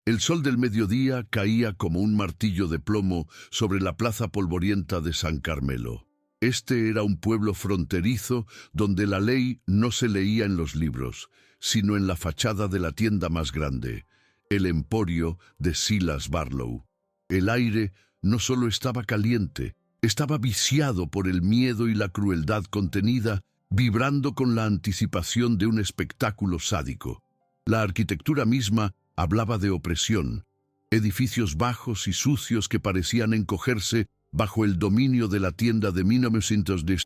El sol del mediodía caía como un martillo de plomo sobre la plaza polvorienta de San Carmelo. Este era un pueblo fronterizo donde la ley no se leía en los libros, sino en la fachada de la tienda más grande, el emporio de Silas Barlow. El aire no solo estaba caliente, estaba viciado por el miedo y la crueldad contenida, vibrando con la anticipación de un espectáculo sádico. La arquitectura misma hablaba de opresión, edificios bajos y sucios que parecían encogerse bajo el dominio de la tienda de 1910.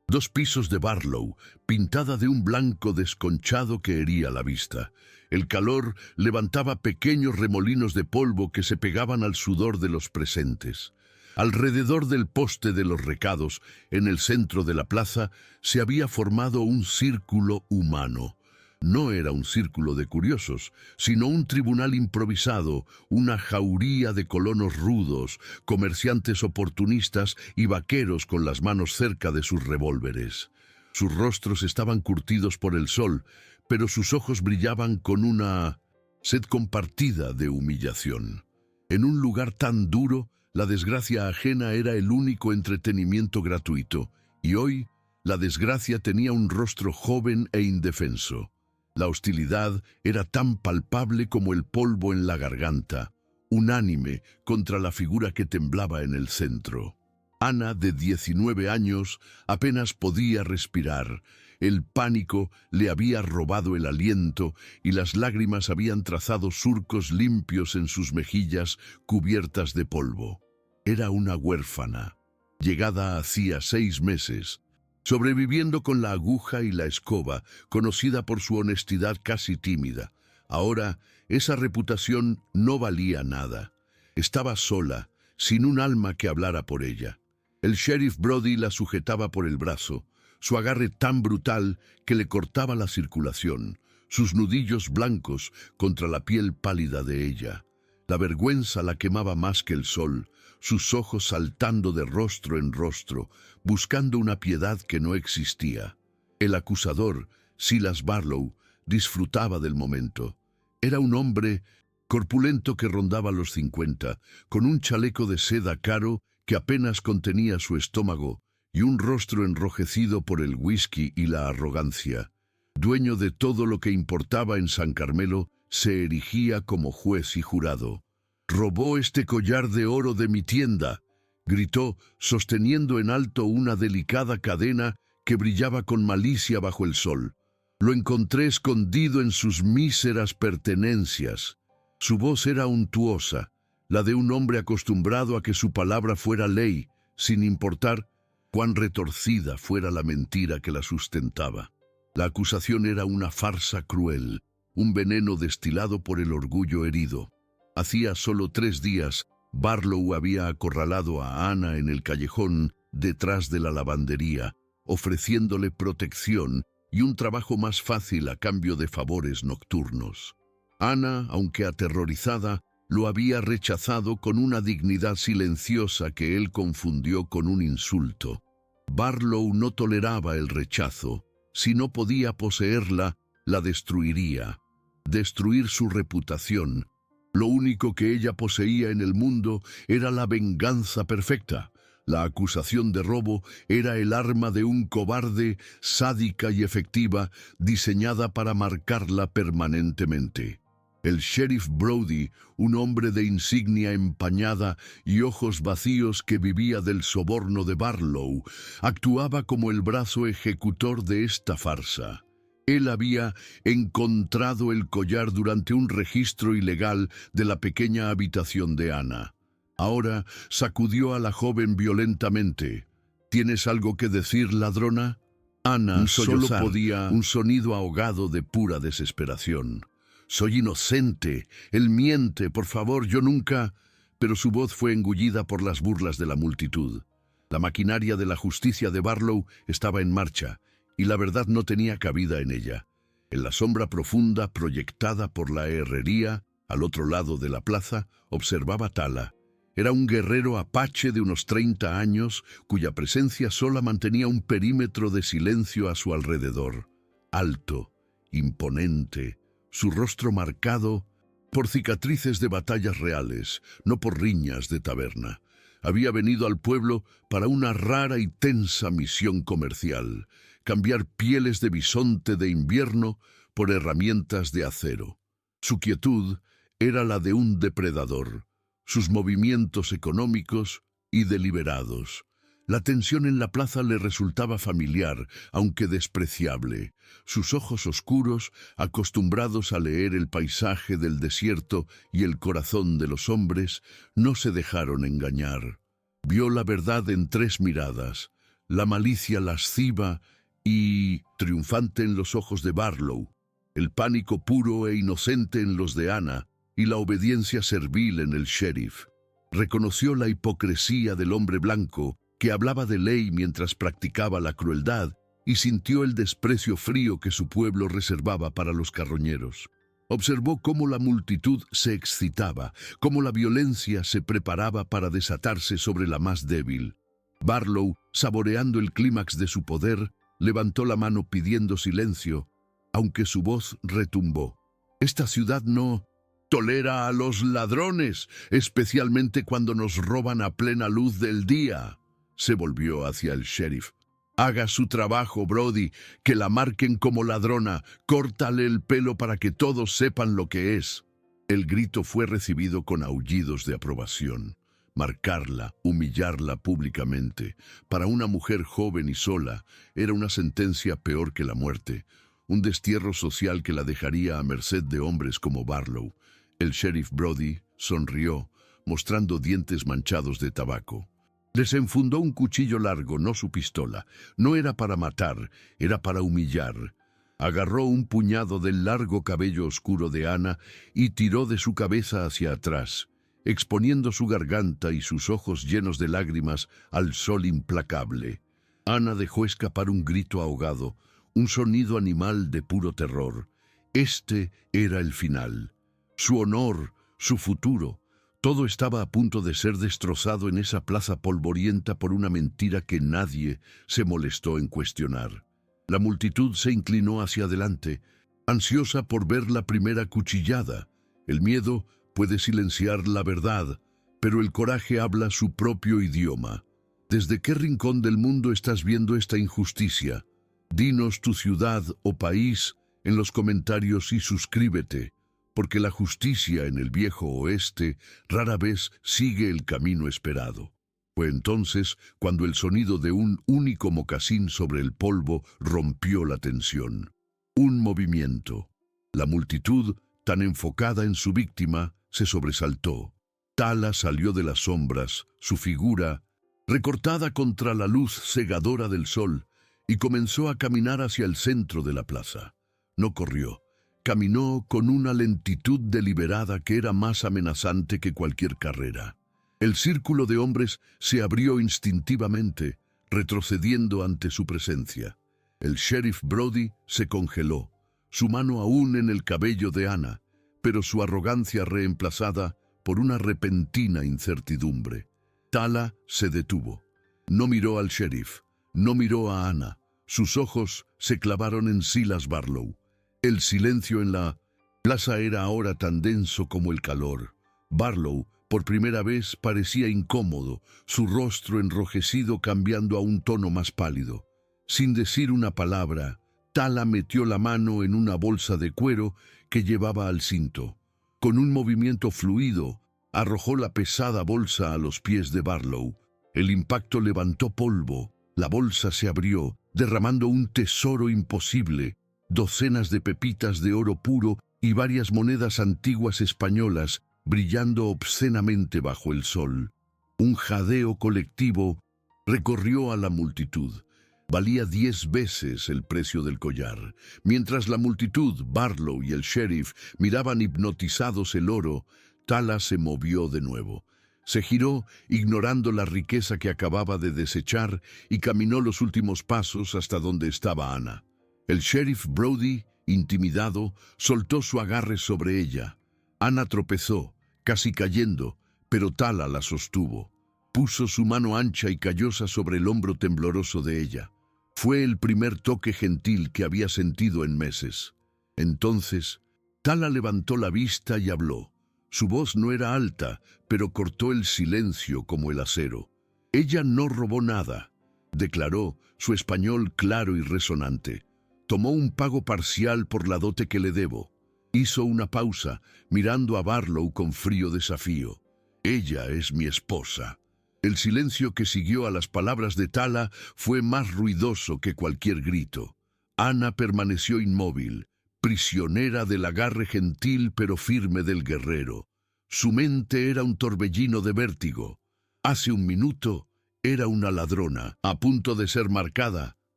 2 pisos de Barlow, pintada de un blanco desconchado que hería la vista. El calor levantaba pequeños remolinos de polvo que se pegaban al sudor de los presentes. Alrededor del poste de los recados, en el centro de la plaza, se había formado un círculo humano. No era un círculo de curiosos, sino un tribunal improvisado, una jauría de colonos rudos, comerciantes oportunistas y vaqueros con las manos cerca de sus revólveres. Sus rostros estaban curtidos por el sol, pero sus ojos brillaban con una sed compartida de humillación. En un lugar tan duro, la desgracia ajena era el único entretenimiento gratuito, y hoy la desgracia tenía un rostro joven e indefenso. La hostilidad era tan palpable como el polvo en la garganta, unánime contra la figura que temblaba en el centro. Ana, de 19 años, apenas podía respirar. El pánico le había robado el aliento y las lágrimas habían trazado surcos limpios en sus mejillas cubiertas de polvo. Era una huérfana, llegada hacía 6 meses, sobreviviendo con la aguja y la escoba, conocida por su honestidad casi tímida. Ahora, esa reputación no valía nada. Estaba sola, sin un alma que hablara por ella. El sheriff Brody la sujetaba por el brazo, su agarre tan brutal que le cortaba la circulación, sus nudillos blancos contra la piel pálida de ella. La vergüenza la quemaba más que el sol, sus ojos saltando de rostro en rostro, buscando una piedad que no existía. El acusador, Silas Barlow, disfrutaba del momento. Era un hombre corpulento que rondaba los 50, con un chaleco de seda caro que apenas contenía su estómago y un rostro enrojecido por el whisky y la arrogancia. Dueño de todo lo que importaba en San Carmelo, se erigía como juez y jurado. «Robó este collar de oro de mi tienda», gritó, sosteniendo en alto una delicada cadena que brillaba con malicia bajo el sol. «Lo encontré escondido en sus míseras pertenencias». Su voz era untuosa, la de un hombre acostumbrado a que su palabra fuera ley, sin importar cuán retorcida fuera la mentira que la sustentaba. La acusación era una farsa cruel, un veneno destilado por el orgullo herido. Hacía solo 3 días, Barlow había acorralado a Ana en el callejón detrás de la lavandería, ofreciéndole protección y un trabajo más fácil a cambio de favores nocturnos. Ana, aunque aterrorizada, lo había rechazado con una dignidad silenciosa que él confundió con un insulto. Barlow no toleraba el rechazo. Si no podía poseerla, la destruiría. Destruir su reputación. Lo único que ella poseía en el mundo era la venganza perfecta. La acusación de robo era el arma de un cobarde, sádica y efectiva, diseñada para marcarla permanentemente. El sheriff Brody, un hombre de insignia empañada y ojos vacíos que vivía del soborno de Barlow, actuaba como el brazo ejecutor de esta farsa. Él había encontrado el collar durante un registro ilegal de la pequeña habitación de Ana. Ahora sacudió a la joven violentamente. «¿Tienes algo que decir, ladrona?» Ana solo podía un sonido ahogado de pura desesperación. «Soy inocente. Él miente. Por favor, yo nunca...» Pero su voz fue engullida por las burlas de la multitud. La maquinaria de la justicia de Barlow estaba en marcha, y la verdad no tenía cabida en ella. En la sombra profunda proyectada por la herrería, al otro lado de la plaza, observaba Tala. Era un guerrero apache de unos 30 años, cuya presencia sola mantenía un perímetro de silencio a su alrededor. Alto, imponente, su rostro marcado, por cicatrices de batallas reales, no por riñas de taberna. Había venido al pueblo para una rara y tensa misión comercial: cambiar pieles de bisonte de invierno por herramientas de acero. Su quietud era la de un depredador, sus movimientos económicos y deliberados. La tensión en la plaza le resultaba familiar, aunque despreciable. Sus ojos oscuros, acostumbrados a leer el paisaje del desierto y el corazón de los hombres, no se dejaron engañar. Vio la verdad en tres miradas: la malicia lasciva y triunfante en los ojos de Barlow, el pánico puro e inocente en los de Anna y la obediencia servil en el sheriff. Reconoció la hipocresía del hombre blanco que hablaba de ley mientras practicaba la crueldad, y sintió el desprecio frío que su pueblo reservaba para los carroñeros. Observó cómo la multitud se excitaba, cómo la violencia se preparaba para desatarse sobre la más débil. Barlow, saboreando el clímax de su poder, levantó la mano pidiendo silencio, aunque su voz retumbó. Esta ciudad no tolera a los ladrones, especialmente cuando nos roban a plena luz del día. Se volvió hacia el sheriff. Haga su trabajo, Brody, que la marquen como ladrona. Córtale el pelo para que todos sepan lo que es. El grito fue recibido con aullidos de aprobación. Marcarla, humillarla públicamente, para una mujer joven y sola, era una sentencia peor que la muerte, un destierro social que la dejaría a merced de hombres como Barlow. El sheriff Brody sonrió, mostrando dientes manchados de tabaco. Desenfundó un cuchillo largo, no su pistola. No era para matar, era para humillar. Agarró un puñado del largo cabello oscuro de Anna y tiró de su cabeza hacia atrás, exponiendo su garganta y sus ojos llenos de lágrimas al sol implacable. Anna dejó escapar un grito ahogado, un sonido animal de puro terror. Este era el final. Su honor, su futuro. Todo estaba a punto de ser destrozado en esa plaza polvorienta por una mentira que nadie se molestó en cuestionar. La multitud se inclinó hacia adelante, ansiosa por ver la primera cuchillada. El miedo puede silenciar la verdad, pero el coraje habla su propio idioma. ¿Desde qué rincón del mundo estás viendo esta injusticia? Dinos tu ciudad o país en los comentarios y suscríbete, porque la justicia en el viejo oeste rara vez sigue el camino esperado. Fue entonces cuando el sonido de un único mocasín sobre el polvo rompió la tensión. Un movimiento. La multitud, tan enfocada en su víctima, se sobresaltó. Tala salió de las sombras, su figura, recortada contra la luz cegadora del sol, y comenzó a caminar hacia el centro de la plaza. No corrió. Caminó con una lentitud deliberada que era más amenazante que cualquier carrera. El círculo de hombres se abrió instintivamente, retrocediendo ante su presencia. El sheriff Brody se congeló, su mano aún en el cabello de Anna, pero su arrogancia reemplazada por una repentina incertidumbre. Tala se detuvo. No miró al sheriff, no miró a Anna. Sus ojos se clavaron en Silas Barlow. El silencio en la plaza era ahora tan denso como el calor. Barlow, por primera vez, parecía incómodo, su rostro enrojecido cambiando a un tono más pálido. Sin decir una palabra, Tala metió la mano en una bolsa de cuero que llevaba al cinto. Con un movimiento fluido, arrojó la pesada bolsa a los pies de Barlow. El impacto levantó polvo. La bolsa se abrió, derramando un tesoro imposible. Docenas de pepitas de oro puro y varias monedas antiguas españolas brillando obscenamente bajo el sol. Un jadeo colectivo recorrió a la multitud. Valía 10 veces el precio del collar. Mientras la multitud, Barlow y el sheriff miraban hipnotizados el oro, Tala se movió de nuevo. Se giró, ignorando la riqueza que acababa de desechar, y caminó los últimos pasos hasta donde estaba Anna. El sheriff Brody, intimidado, soltó su agarre sobre ella. Anna tropezó, casi cayendo, pero Tala la sostuvo. Puso su mano ancha y callosa sobre el hombro tembloroso de ella. Fue el primer toque gentil que había sentido en meses. Entonces, Tala levantó la vista y habló. Su voz no era alta, pero cortó el silencio como el acero. Ella no robó nada, declaró, su español claro y resonante. Tomó un pago parcial por la dote que le debo. Hizo una pausa, mirando a Barlow con frío desafío. Ella es mi esposa. El silencio que siguió a las palabras de Tala fue más ruidoso que cualquier grito. Ana permaneció inmóvil, prisionera del agarre gentil pero firme del guerrero. Su mente era un torbellino de vértigo. Hace un minuto era una ladrona, a punto de ser marcada.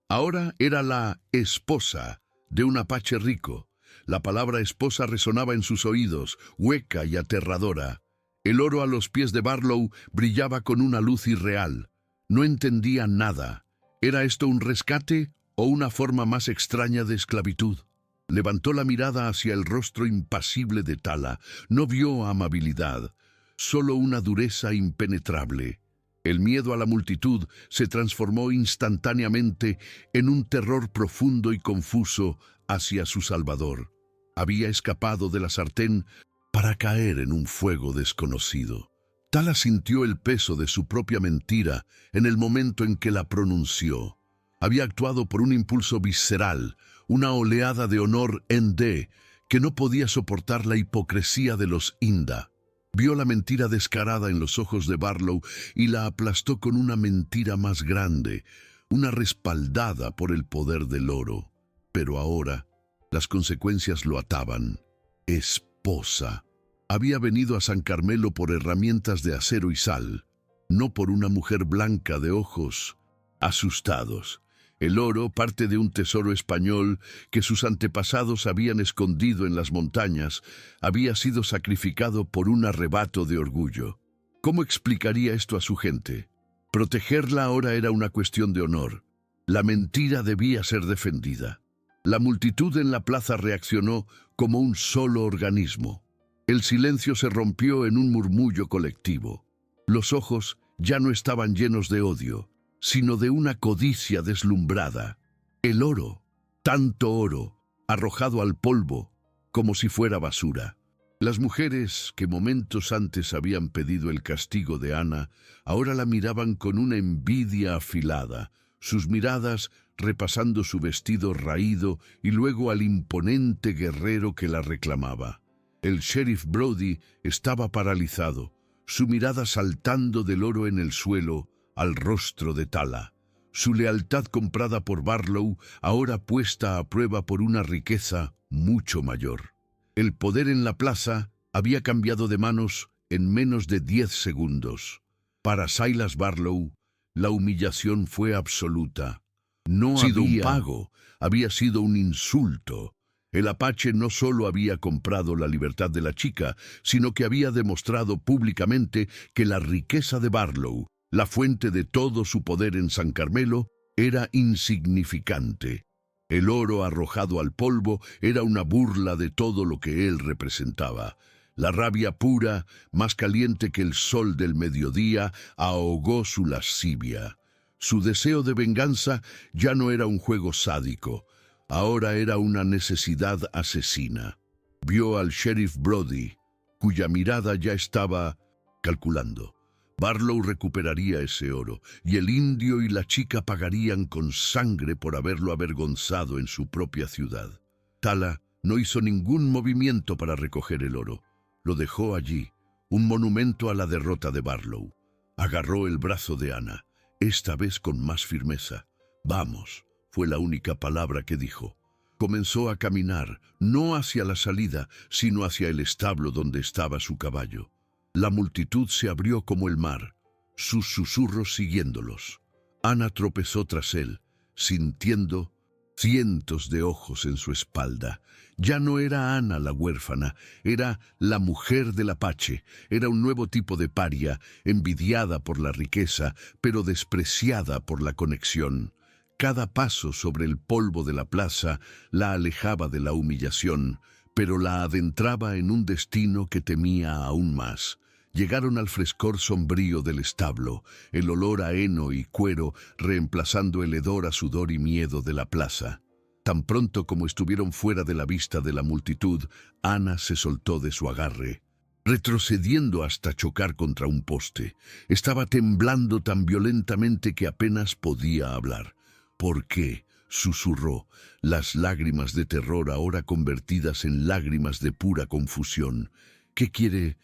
Ahora era la esposa de un apache rico. La palabra esposa resonaba en sus oídos, hueca y aterradora. El oro a los pies de Barlow brillaba con una luz irreal. No entendía nada. ¿Era esto un rescate o una forma más extraña de esclavitud? Levantó la mirada hacia el rostro impasible de Tala. No vio amabilidad, solo una dureza impenetrable. El miedo a la multitud se transformó instantáneamente en un terror profundo y confuso hacia su salvador. Había escapado de la sartén para caer en un fuego desconocido. Tala sintió el peso de su propia mentira en el momento en que la pronunció. Había actuado por un impulso visceral, una oleada de honor ende que no podía soportar la hipocresía de los Inda. Vio la mentira descarada en los ojos de Barlow y la aplastó con una mentira más grande, una respaldada por el poder del oro. Pero ahora las consecuencias lo ataban. Esposa. Había venido a San Carmelo por herramientas de acero y sal, no por una mujer blanca de ojos asustados. El oro, parte de un tesoro español que sus antepasados habían escondido en las montañas, había sido sacrificado por un arrebato de orgullo. ¿Cómo explicaría esto a su gente? Protegerla ahora era una cuestión de honor. La mentira debía ser defendida. La multitud en la plaza reaccionó como un solo organismo. El silencio se rompió en un murmullo colectivo. Los ojos ya no estaban llenos de odio, sino de una codicia deslumbrada. El oro, tanto oro, arrojado al polvo, como si fuera basura. Las mujeres que momentos antes habían pedido el castigo de Ana, ahora la miraban con una envidia afilada, sus miradas repasando su vestido raído y luego al imponente guerrero que la reclamaba. El sheriff Brody estaba paralizado, su mirada saltando del oro en el suelo al rostro de Tala. Su lealtad comprada por Barlow, ahora puesta a prueba por una riqueza mucho mayor. El poder en la plaza había cambiado de manos en menos de 10 segundos. Para Silas Barlow, la humillación fue absoluta. No había sido un pago, había sido un insulto. El apache no solo había comprado la libertad de la chica, sino que había demostrado públicamente que la riqueza de Barlow, la fuente de todo su poder en San Carmelo, era insignificante. El oro arrojado al polvo era una burla de todo lo que él representaba. La rabia pura, más caliente que el sol del mediodía, ahogó su lascivia. Su deseo de venganza ya no era un juego sádico, ahora era una necesidad asesina. Vio al sheriff Brody, cuya mirada ya estaba calculando. Barlow recuperaría ese oro, y el indio y la chica pagarían con sangre por haberlo avergonzado en su propia ciudad. Tala no hizo ningún movimiento para recoger el oro. Lo dejó allí, un monumento a la derrota de Barlow. Agarró el brazo de Ana, esta vez con más firmeza. «Vamos», fue la única palabra que dijo. Comenzó a caminar, no hacia la salida, sino hacia el establo donde estaba su caballo. La multitud se abrió como el mar, sus susurros siguiéndolos. Ana tropezó tras él, sintiendo cientos de ojos en su espalda. Ya no era Ana la huérfana, era la mujer del apache. Era un nuevo tipo de paria, envidiada por la riqueza, pero despreciada por la conexión. Cada paso sobre el polvo de la plaza la alejaba de la humillación, pero la adentraba en un destino que temía aún más. Llegaron al frescor sombrío del establo, el olor a heno y cuero reemplazando el hedor a sudor y miedo de la plaza. Tan pronto como estuvieron fuera de la vista de la multitud, Ana se soltó de su agarre, retrocediendo hasta chocar contra un poste. Estaba temblando tan violentamente que apenas podía hablar. ¿Por qué?, susurró, las lágrimas de terror ahora convertidas en lágrimas de pura confusión. ¿Qué quiere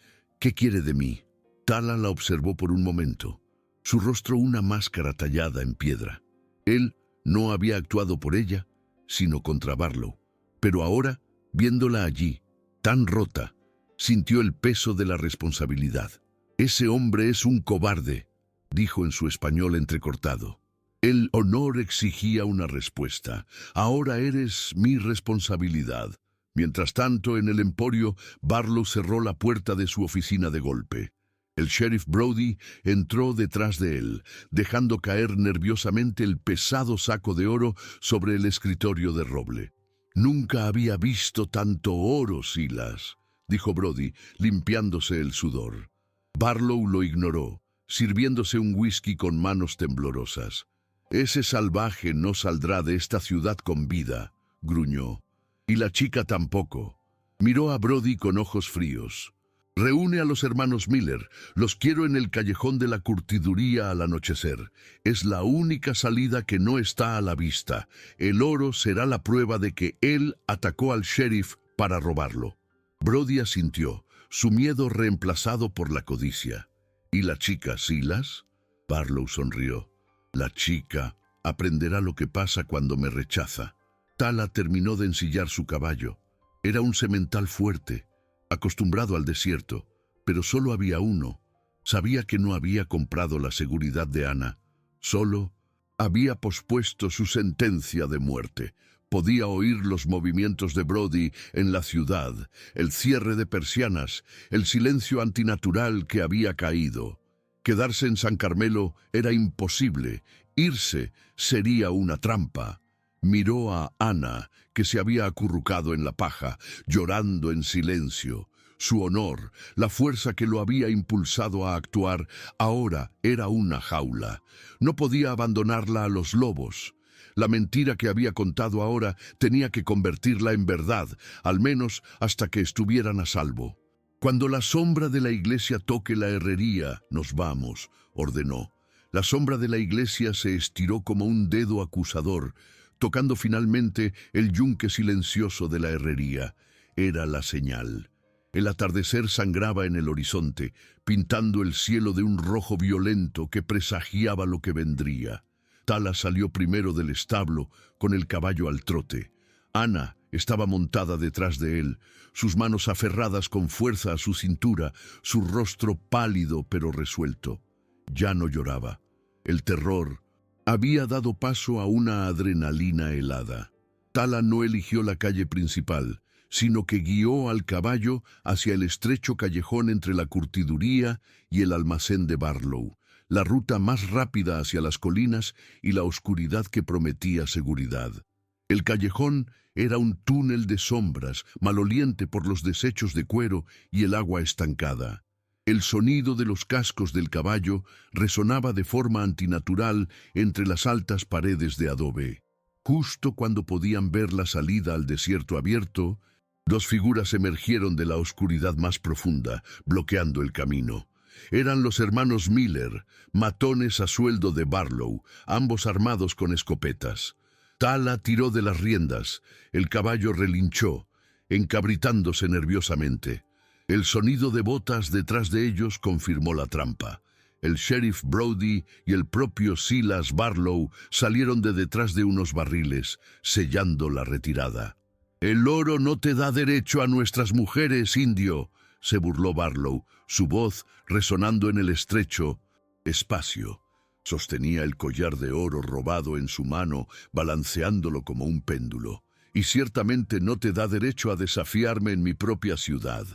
de mí? Tala la observó por un momento, su rostro una máscara tallada en piedra. Él no había actuado por ella, sino contra Barlow. Pero ahora, viéndola allí, tan rota, sintió el peso de la responsabilidad. «Ese hombre es un cobarde», dijo en su español entrecortado. El honor exigía una respuesta. «Ahora eres mi responsabilidad». Mientras tanto, en el emporio, Barlow cerró la puerta de su oficina de golpe. El sheriff Brody entró detrás de él, dejando caer nerviosamente el pesado saco de oro sobre el escritorio de roble. «Nunca había visto tanto oro, Silas», dijo Brody, limpiándose el sudor. Barlow lo ignoró, sirviéndose un whisky con manos temblorosas. «Ese salvaje no saldrá de esta ciudad con vida», gruñó. «Y la chica tampoco». Miró a Brody con ojos fríos. «Reúne a los hermanos Miller. Los quiero en el callejón de la curtiduría al anochecer. Es la única salida que no está a la vista. El oro será la prueba de que él atacó al sheriff para robarlo». Brody asintió, su miedo reemplazado por la codicia. «¿Y la chica, Silas?». Barlow sonrió. «La chica aprenderá lo que pasa cuando me rechaza». Tala terminó de ensillar su caballo. Era un semental fuerte, acostumbrado al desierto, pero solo había uno. Sabía que no había comprado la seguridad de Ana, solo había pospuesto su sentencia de muerte. Podía oír los movimientos de Brody en la ciudad, el cierre de persianas, el silencio antinatural que había caído. Quedarse en San Carmelo era imposible, irse sería una trampa. Miró a Ana, que se había acurrucado en la paja, llorando en silencio. Su honor, la fuerza que lo había impulsado a actuar, ahora era una jaula. No podía abandonarla a los lobos. La mentira que había contado ahora tenía que convertirla en verdad, al menos hasta que estuvieran a salvo. «Cuando la sombra de la iglesia toque la herrería, nos vamos», ordenó. La sombra de la iglesia se estiró como un dedo acusador, tocando finalmente el yunque silencioso de la herrería. Era la señal. El atardecer sangraba en el horizonte, pintando el cielo de un rojo violento que presagiaba lo que vendría. Tala salió primero del establo, con el caballo al trote. Ana estaba montada detrás de él, sus manos aferradas con fuerza a su cintura, su rostro pálido pero resuelto. Ya no lloraba. El terror había dado paso a una adrenalina helada. Tala no eligió la calle principal, sino que guió al caballo hacia el estrecho callejón entre la curtiduría y el almacén de Barlow, la ruta más rápida hacia las colinas y la oscuridad que prometía seguridad. El callejón era un túnel de sombras, maloliente por los desechos de cuero y el agua estancada. El sonido de los cascos del caballo resonaba de forma antinatural entre las altas paredes de adobe. Justo cuando podían ver la salida al desierto abierto, dos figuras emergieron de la oscuridad más profunda, bloqueando el camino. Eran los hermanos Miller, matones a sueldo de Barlow, ambos armados con escopetas. Tala tiró de las riendas, el caballo relinchó, encabritándose nerviosamente. El sonido de botas detrás de ellos confirmó la trampa. El sheriff Brody y el propio Silas Barlow salieron de detrás de unos barriles, sellando la retirada. «El oro no te da derecho a nuestras mujeres, indio», se burló Barlow, su voz resonando en el estrecho espacio. Sostenía el collar de oro robado en su mano, balanceándolo como un péndulo. «Y ciertamente no te da derecho a desafiarme en mi propia ciudad».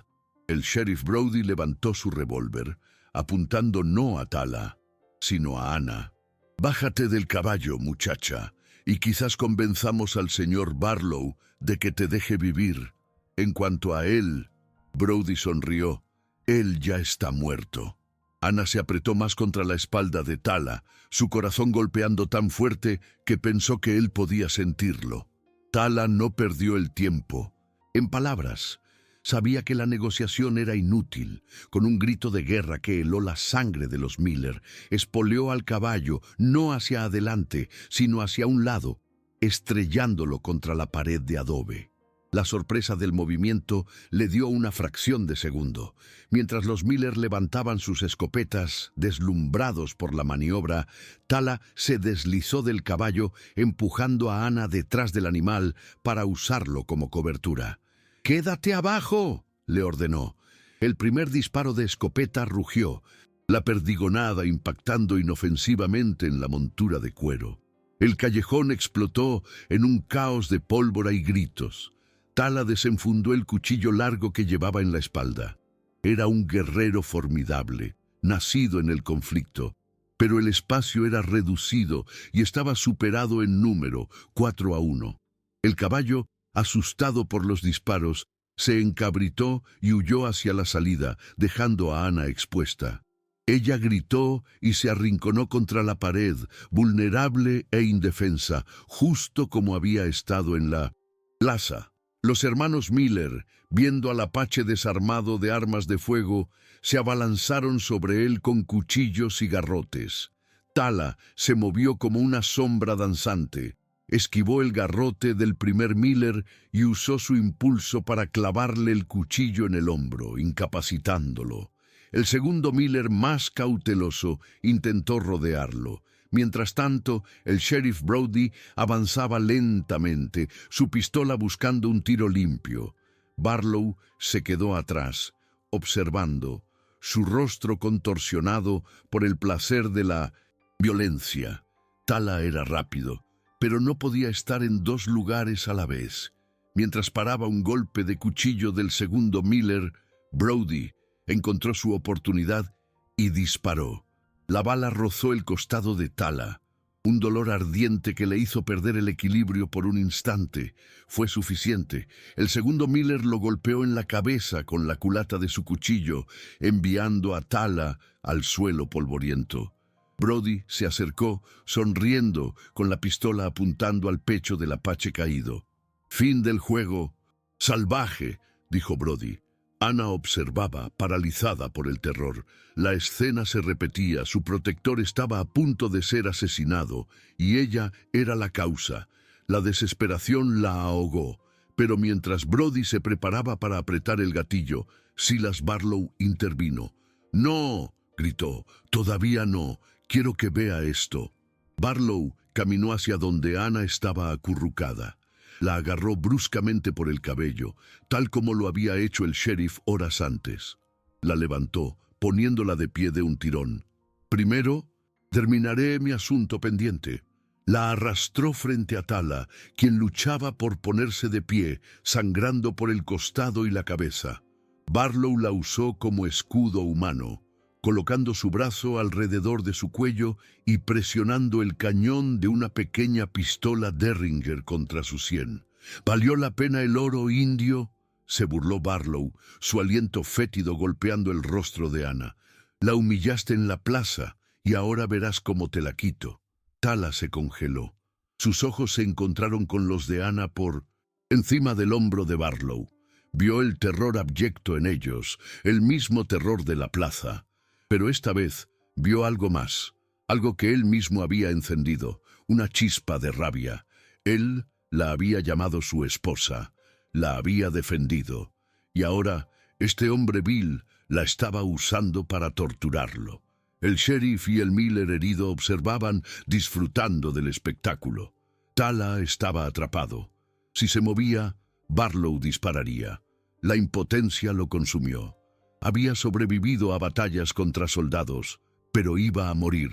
El sheriff Brody levantó su revólver, apuntando no a Tala, sino a Ana. «Bájate del caballo, muchacha, y quizás convenzamos al señor Barlow de que te deje vivir. En cuanto a él», Brody sonrió, «él ya está muerto». Ana se apretó más contra la espalda de Tala, su corazón golpeando tan fuerte que pensó que él podía sentirlo. Tala no perdió el tiempo. En palabras, sabía que la negociación era inútil. Con un grito de guerra que heló la sangre de los Miller, espoleó al caballo no hacia adelante, sino hacia un lado, estrellándolo contra la pared de adobe. La sorpresa del movimiento le dio una fracción de segundo. Mientras los Miller levantaban sus escopetas, deslumbrados por la maniobra, Tala se deslizó del caballo, empujando a Ana detrás del animal para usarlo como cobertura. «¡Quédate abajo!», le ordenó. El primer disparo de escopeta rugió, la perdigonada impactando inofensivamente en la montura de cuero. El callejón explotó en un caos de pólvora y gritos. Tala desenfundó el cuchillo largo que llevaba en la espalda. Era un guerrero formidable, nacido en el conflicto, pero el espacio era reducido y estaba superado en número, 4-1. El caballo, asustado por los disparos, se encabritó y huyó hacia la salida, dejando a Ana expuesta. Ella gritó y se arrinconó contra la pared, vulnerable e indefensa, justo como había estado en la plaza. Los hermanos Miller, viendo al apache desarmado de armas de fuego, se abalanzaron sobre él con cuchillos y garrotes. Tala se movió como una sombra danzante, esquivó el garrote del primer Miller y usó su impulso para clavarle el cuchillo en el hombro, incapacitándolo. El segundo Miller, más cauteloso, intentó rodearlo. Mientras tanto, el sheriff Brody avanzaba lentamente, su pistola buscando un tiro limpio. Barlow se quedó atrás, observando, su rostro contorsionado por el placer de la violencia. Tala era rápido, pero no podía estar en dos lugares a la vez. Mientras paraba un golpe de cuchillo del segundo Miller, Brody encontró su oportunidad y disparó. La bala rozó el costado de Tala. Un dolor ardiente que le hizo perder el equilibrio por un instante fue suficiente. El segundo Miller lo golpeó en la cabeza con la culata de su cuchillo, enviando a Tala al suelo polvoriento. Brody se acercó, sonriendo, con la pistola apuntando al pecho del apache caído. «Fin del juego. Salvaje», dijo Brody. Ana observaba, paralizada por el terror. La escena se repetía, su protector estaba a punto de ser asesinado, y ella era la causa. La desesperación la ahogó, pero mientras Brody se preparaba para apretar el gatillo, Silas Barlow intervino. «¡No!», gritó, «todavía no, quiero que vea esto». Barlow caminó hacia donde Ana estaba acurrucada. La agarró bruscamente por el cabello, tal como lo había hecho el sheriff horas antes. La levantó, poniéndola de pie de un tirón. «Primero, terminaré mi asunto pendiente». La arrastró frente a Tala, quien luchaba por ponerse de pie, sangrando por el costado y la cabeza. Barlow la usó como escudo humano, colocando su brazo alrededor de su cuello y presionando el cañón de una pequeña pistola Derringer contra su sien. «¿Valió la pena el oro, indio?», se burló Barlow, su aliento fétido golpeando el rostro de Ana. «La humillaste en la plaza y ahora verás cómo te la quito». Tala se congeló. Sus ojos se encontraron con los de Ana por encima del hombro de Barlow. Vio el terror abyecto en ellos, el mismo terror de la plaza. Pero esta vez vio algo más, algo que él mismo había encendido, una chispa de rabia. Él la había llamado su esposa, la había defendido, y ahora este hombre vil la estaba usando para torturarlo. El sheriff y el Miller herido observaban, disfrutando del espectáculo. Tala estaba atrapado. Si se movía, Barlow dispararía. La impotencia lo consumió. Había sobrevivido a batallas contra soldados, pero iba a morir.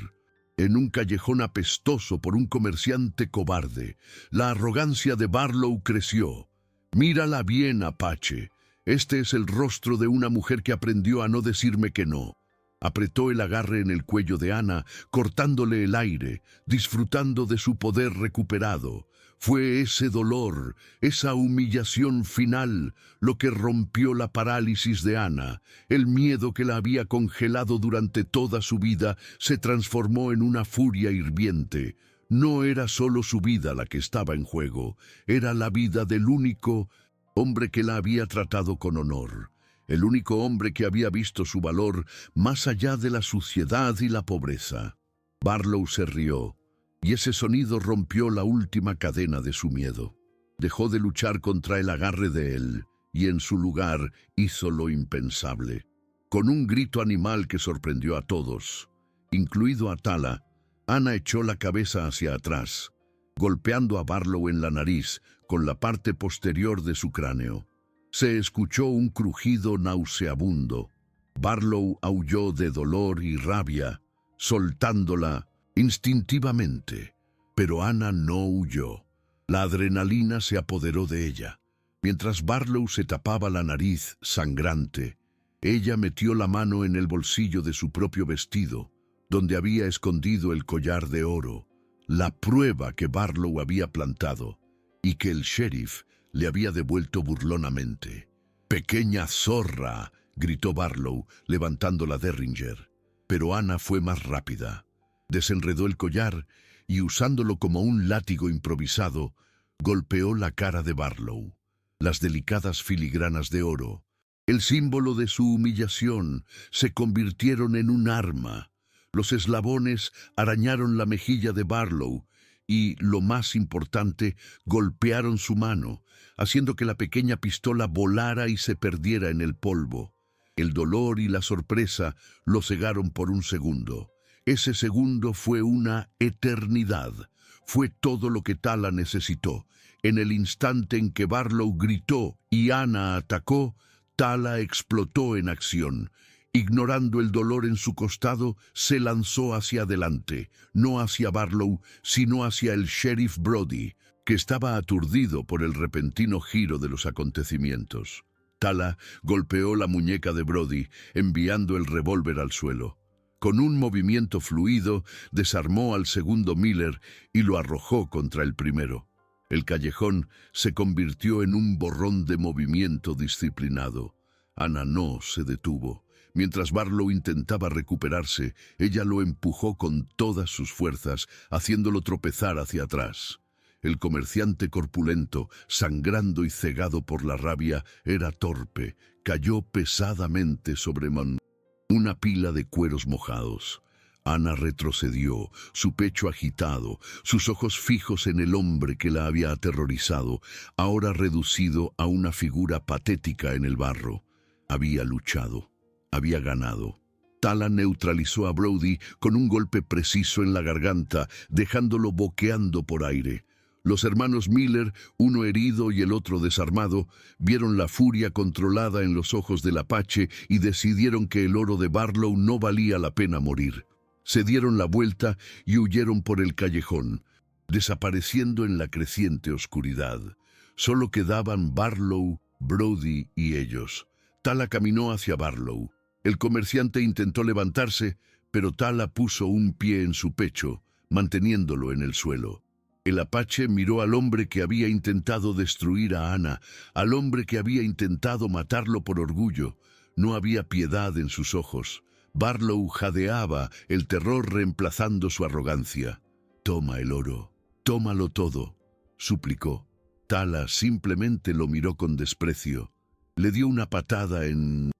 En un callejón apestoso por un comerciante cobarde, la arrogancia de Barlow creció. «Mírala bien, apache. Este es el rostro de una mujer que aprendió a no decirme que no». Apretó el agarre en el cuello de Ana, cortándole el aire, disfrutando de su poder recuperado. Fue ese dolor, esa humillación final, lo que rompió la parálisis de Ana. El miedo que la había congelado durante toda su vida se transformó en una furia hirviente. No era solo su vida la que estaba en juego, era la vida del único hombre que la había tratado con honor, el único hombre que había visto su valor más allá de la suciedad y la pobreza. Barlow se rió, y ese sonido rompió la última cadena de su miedo. Dejó de luchar contra el agarre de él, y en su lugar hizo lo impensable. Con un grito animal que sorprendió a todos, incluido a Tala, Ana echó la cabeza hacia atrás, golpeando a Barlow en la nariz con la parte posterior de su cráneo. Se escuchó un crujido nauseabundo. Barlow aulló de dolor y rabia, soltándola instintivamente. Pero Ana no huyó. La adrenalina se apoderó de ella. Mientras Barlow se tapaba la nariz sangrante, ella metió la mano en el bolsillo de su propio vestido, donde había escondido el collar de oro, la prueba que Barlow había plantado y que el sheriff le había devuelto burlonamente. «¡Pequeña zorra!», gritó Barlow, levantando la Derringer. Pero Ana fue más rápida. Desenredó el collar y, usándolo como un látigo improvisado, golpeó la cara de Barlow. Las delicadas filigranas de oro, el símbolo de su humillación, se convirtieron en un arma. Los eslabones arañaron la mejilla de Barlow y, lo más importante, golpearon su mano, haciendo que la pequeña pistola volara y se perdiera en el polvo. El dolor y la sorpresa lo cegaron por un segundo. Ese segundo fue una eternidad. Fue todo lo que Tala necesitó. En el instante en que Barlow gritó y Ana atacó, Tala explotó en acción. Ignorando el dolor en su costado, se lanzó hacia adelante, no hacia Barlow, sino hacia el sheriff Brody, que estaba aturdido por el repentino giro de los acontecimientos. Tala golpeó la muñeca de Brody, enviando el revólver al suelo. Con un movimiento fluido, desarmó al segundo Miller y lo arrojó contra el primero. El callejón se convirtió en un borrón de movimiento disciplinado. Ana no se detuvo. Mientras Barlow intentaba recuperarse, ella lo empujó con todas sus fuerzas, haciéndolo tropezar hacia atrás. El comerciante corpulento, sangrando y cegado por la rabia, era torpe. Cayó pesadamente sobre una pila de cueros mojados. Ana retrocedió, su pecho agitado, sus ojos fijos en el hombre que la había aterrorizado, ahora reducido a una figura patética en el barro. Había luchado. Había ganado. Tala neutralizó a Brody con un golpe preciso en la garganta, dejándolo boqueando por aire. Los hermanos Miller, uno herido y el otro desarmado, vieron la furia controlada en los ojos del Apache y decidieron que el oro de Barlow no valía la pena morir. Se dieron la vuelta y huyeron por el callejón, desapareciendo en la creciente oscuridad. Solo quedaban Barlow, Brody y ellos. Tala caminó hacia Barlow. El comerciante intentó levantarse, pero Tala puso un pie en su pecho, manteniéndolo en el suelo. El Apache miró al hombre que había intentado destruir a Ana, al hombre que había intentado matarlo por orgullo. No había piedad en sus ojos. Barlow jadeaba, el terror reemplazando su arrogancia. «Toma el oro, tómalo todo», suplicó. Tala simplemente lo miró con desprecio. Le dio una patada en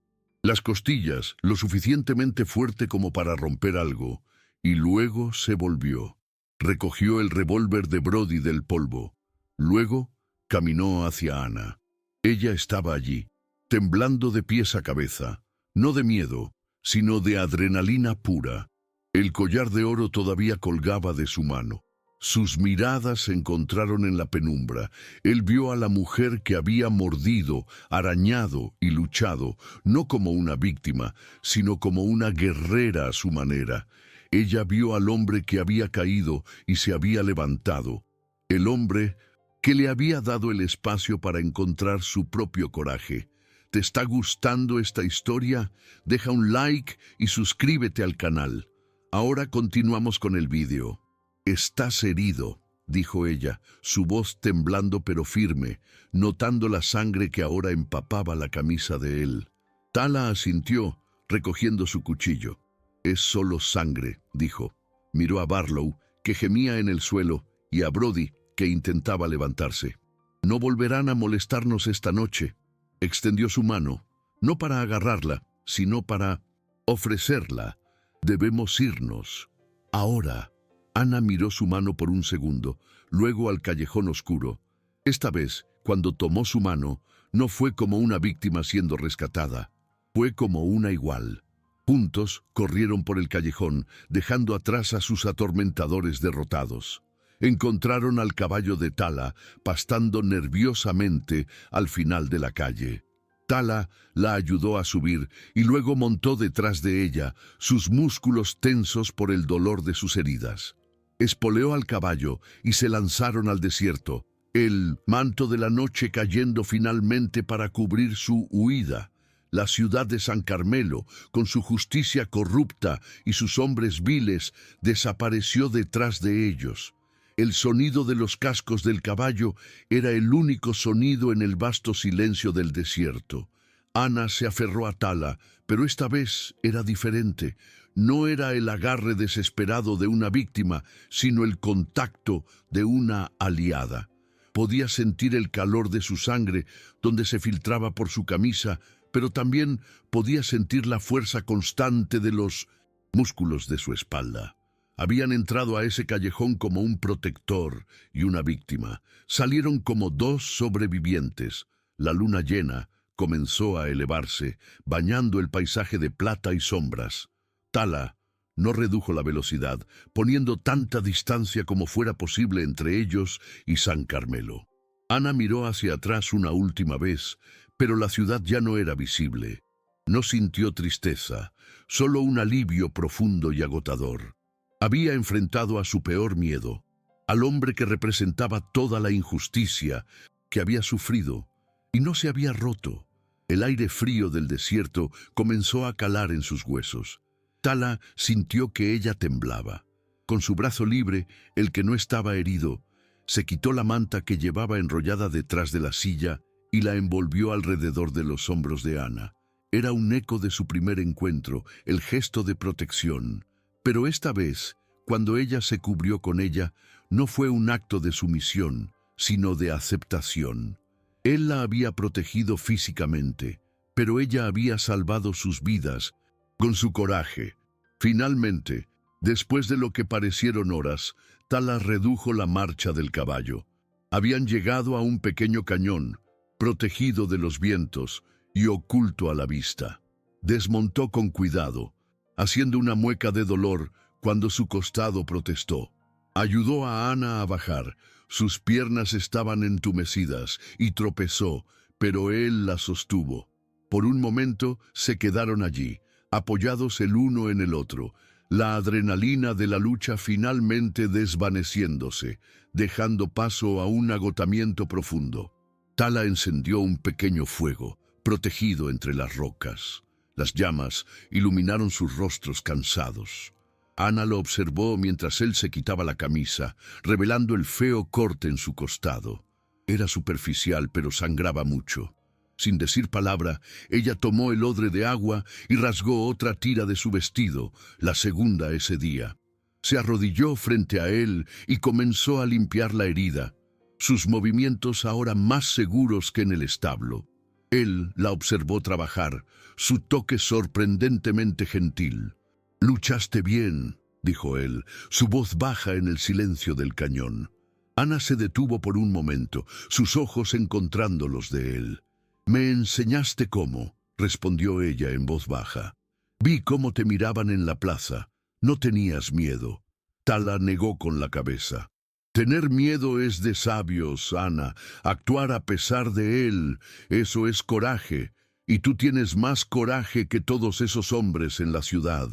las costillas, lo suficientemente fuerte como para romper algo, y luego se volvió. Recogió el revólver de Brody del polvo. Luego caminó hacia Ana. Ella estaba allí, temblando de pies a cabeza, no de miedo, sino de adrenalina pura. El collar de oro todavía colgaba de su mano. Sus miradas se encontraron en la penumbra. Él vio a la mujer que había mordido, arañado y luchado, no como una víctima, sino como una guerrera a su manera. Ella vio al hombre que había caído y se había levantado. El hombre que le había dado el espacio para encontrar su propio coraje. ¿Te está gustando esta historia? Deja un like y suscríbete al canal. Ahora continuamos con el vídeo. «Estás herido», dijo ella, su voz temblando pero firme, notando la sangre que ahora empapaba la camisa de él. Tala asintió, recogiendo su cuchillo. «Es solo sangre», dijo. Miró a Barlow, que gemía en el suelo, y a Brody, que intentaba levantarse. «No volverán a molestarnos esta noche». Extendió su mano, no para agarrarla, sino para ofrecerla. «Debemos irnos. Ahora». Ana miró su mano por un segundo, luego al callejón oscuro. Esta vez, cuando tomó su mano, no fue como una víctima siendo rescatada, fue como una igual. Juntos corrieron por el callejón, dejando atrás a sus atormentadores derrotados. Encontraron al caballo de Tala, pastando nerviosamente al final de la calle. Tala la ayudó a subir y luego montó detrás de ella, sus músculos tensos por el dolor de sus heridas. Espoleó al caballo y se lanzaron al desierto, el manto de la noche cayendo finalmente para cubrir su huida. La ciudad de San Carmelo, con su justicia corrupta y sus hombres viles, desapareció detrás de ellos. El sonido de los cascos del caballo era el único sonido en el vasto silencio del desierto. Ana se aferró a Tala, pero esta vez era diferente. No era el agarre desesperado de una víctima, sino el contacto de una aliada. Podía sentir el calor de su sangre, donde se filtraba por su camisa, pero también podía sentir la fuerza constante de los músculos de su espalda. Habían entrado a ese callejón como un protector y una víctima. Salieron como dos sobrevivientes. La luna llena comenzó a elevarse, bañando el paisaje de plata y sombras. Tala no redujo la velocidad, poniendo tanta distancia como fuera posible entre ellos y San Carmelo. Ana miró hacia atrás una última vez, pero la ciudad ya no era visible. No sintió tristeza, solo un alivio profundo y agotador. Había enfrentado a su peor miedo, al hombre que representaba toda la injusticia que había sufrido, y no se había roto. El aire frío del desierto comenzó a calar en sus huesos. Tala sintió que ella temblaba. Con su brazo libre, el que no estaba herido, se quitó la manta que llevaba enrollada detrás de la silla y la envolvió alrededor de los hombros de Ana. Era un eco de su primer encuentro, el gesto de protección. Pero esta vez, cuando ella se cubrió con ella, no fue un acto de sumisión, sino de aceptación. Él la había protegido físicamente, pero ella había salvado sus vidas con su coraje. Finalmente, después de lo que parecieron horas, Tala redujo la marcha del caballo. Habían llegado a un pequeño cañón, protegido de los vientos y oculto a la vista. Desmontó con cuidado, haciendo una mueca de dolor cuando su costado protestó. Ayudó a Ana a bajar. Sus piernas estaban entumecidas y tropezó, pero él la sostuvo. Por un momento se quedaron allí, apoyados el uno en el otro, la adrenalina de la lucha finalmente desvaneciéndose, dejando paso a un agotamiento profundo. Tala encendió un pequeño fuego, protegido entre las rocas. Las llamas iluminaron sus rostros cansados. Ana lo observó mientras él se quitaba la camisa, revelando el feo corte en su costado. Era superficial, pero sangraba mucho. Sin decir palabra, ella tomó el odre de agua y rasgó otra tira de su vestido, la segunda ese día. Se arrodilló frente a él y comenzó a limpiar la herida, sus movimientos ahora más seguros que en el establo. Él la observó trabajar, su toque sorprendentemente gentil. «Luchaste bien», dijo él, su voz baja en el silencio del cañón. Ana se detuvo por un momento, sus ojos encontrando los de él. «Me enseñaste cómo», respondió ella en voz baja. «Vi cómo te miraban en la plaza. No tenías miedo». Tala negó con la cabeza. «Tener miedo es de sabios, Ana. Actuar a pesar de él, eso es coraje. Y tú tienes más coraje que todos esos hombres en la ciudad».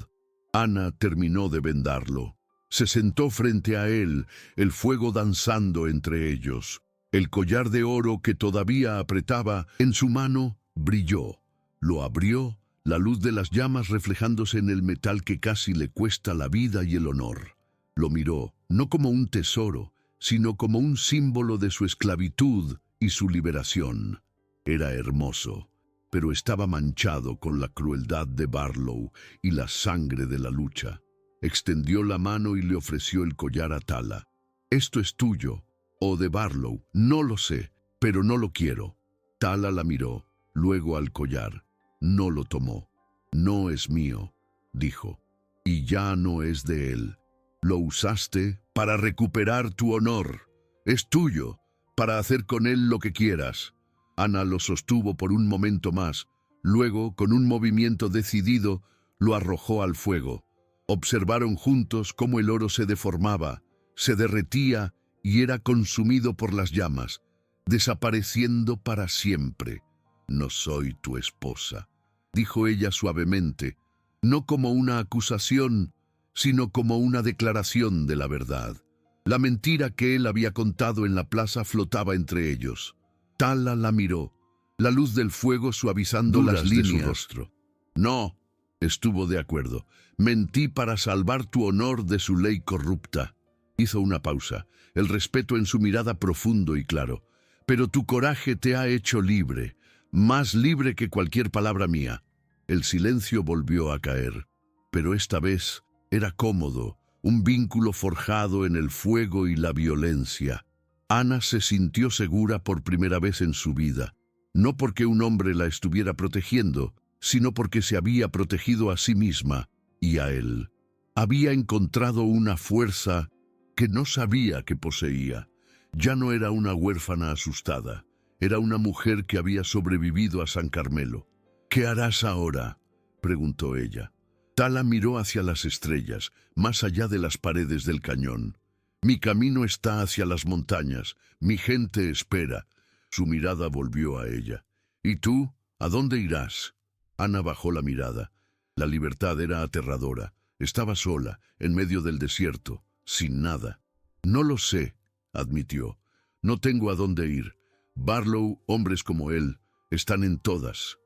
Ana terminó de vendarlo. Se sentó frente a él, el fuego danzando entre ellos. El collar de oro que todavía apretaba en su mano brilló. Lo abrió, la luz de las llamas reflejándose en el metal que casi le cuesta la vida y el honor. Lo miró, no como un tesoro, sino como un símbolo de su esclavitud y su liberación. Era hermoso, pero estaba manchado con la crueldad de Barlow y la sangre de la lucha. Extendió la mano y le ofreció el collar a Tala. «Esto es tuyo, o de Barlow, no lo sé, pero no lo quiero». Tala la miró, luego al collar. No lo tomó. «No es mío», dijo, «y ya no es de él. Lo usaste para recuperar tu honor. Es tuyo, para hacer con él lo que quieras». Ana lo sostuvo por un momento más. Luego, con un movimiento decidido, lo arrojó al fuego. Observaron juntos cómo el oro se deformaba, se derretía y era consumido por las llamas, desapareciendo para siempre. «No soy tu esposa», dijo ella suavemente, no como una acusación, sino como una declaración de la verdad. La mentira que él había contado en la plaza flotaba entre ellos. Tala la miró, la luz del fuego suavizando las líneas de su rostro. «No», estuvo de acuerdo, «mentí para salvar tu honor de su ley corrupta». Hizo una pausa, el respeto en su mirada profundo y claro. «Pero tu coraje te ha hecho libre, más libre que cualquier palabra mía». El silencio volvió a caer, pero esta vez era cómodo, un vínculo forjado en el fuego y la violencia. Ana se sintió segura por primera vez en su vida, no porque un hombre la estuviera protegiendo, sino porque se había protegido a sí misma y a él. Había encontrado una fuerza que no sabía que poseía. Ya no era una huérfana asustada, era una mujer que había sobrevivido a San Carmelo. «¿Qué harás ahora?», preguntó ella. Tala miró hacia las estrellas, más allá de las paredes del cañón. «Mi camino está hacia las montañas, mi gente espera». Su mirada volvió a ella. «¿Y tú? ¿A dónde irás?». Ana bajó la mirada. La libertad era aterradora. Estaba sola, en medio del desierto, sin nada. «No lo sé», admitió. «No tengo a dónde ir. Barlow, hombres como él, están en todas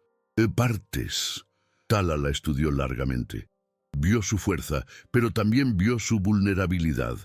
partes». Tala la estudió largamente. Vio su fuerza, pero también vio su vulnerabilidad.